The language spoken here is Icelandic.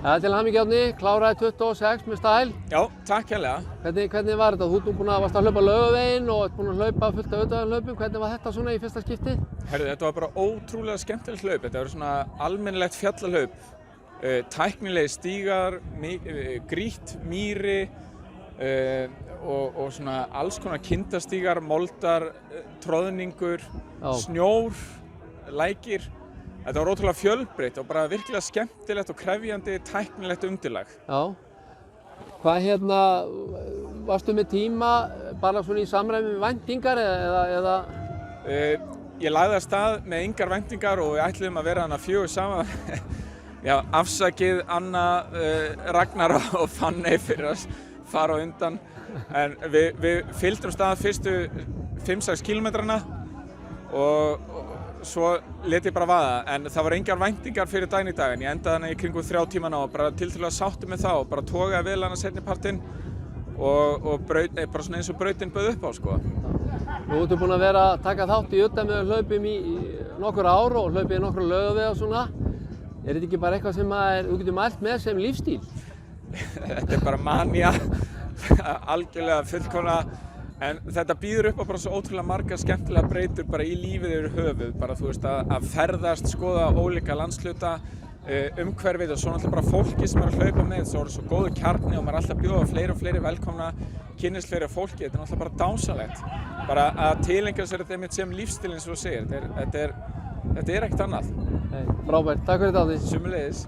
Til hamingju Árni, kláraði 26 með stæl. Já, takk hérlega. Hvernig var þetta? Þú varst að hlaupa Laugaveginn og búinn að hlaupa fullt af utanlandshlaupum. Hvernig var þetta svona í fyrsta skipti? Herðu, þetta var bara ótrúlega skemmtilegt hlaup. Þetta var svona almennilegt fjallahlaup. Tæknilegi stígar, grýtt mýri og svona alls konar kindastígar, moldar, troðningur, snjór, lækir. Þetta var ótrúlega fjölbreytt og bara virkilega skemmtilegt og krefjandi tæknilegt undirlag. Já. Hvað varstu með tíma bara svona í samræmi með væntingar eða? Ég lagði af stað með engar væntingar og við ætluðum að vera þarna 4 saman. Já, afsakið Anna, Ragnar og Fanney fyrir að fara á undan. En við fylgdum stað fyrstu 5-6 kílómetrana og svo let ég bara vaða, en það var engar væntingar fyrir daginn í dag, en ég endaði hana í kringum 3 tímana og bara tiltölulega sáttur með það og bara togaði vel hana seinni partinn og bara svona eins og brautin bauð upp á, sko. Nú ertu búinn að vera að taka þátt í utanvegahlaupum í nokkur ár og hlaupið í nokkra Laugavegi og svona. Er þetta ekki bara eitthvað sem þú getur mælt með sem lífstíl? Þetta bara manía, algjörlega fullkomna. En þetta býður upp á bara svo ótrúlega marga skemmtilega breytur bara í lífið yfir höfuð. Bara þú veist að ferðast, skoða ólíka landshluta, umhverfið og svo náttúrulega bara fólki sem að hlaupa með. Svo er svo góður kjarni og maður er alltaf að bjóða fleiri og fleiri velkomna, kynnist fleiri fólki. Þetta er náttúrulega bara dásamlegt. Bara að tilengja sér þetta sem lífstíl eins og þú segir. Þetta er ekkert annað. Frábært, takk fyrir þetta Árni. Sömuleiðis.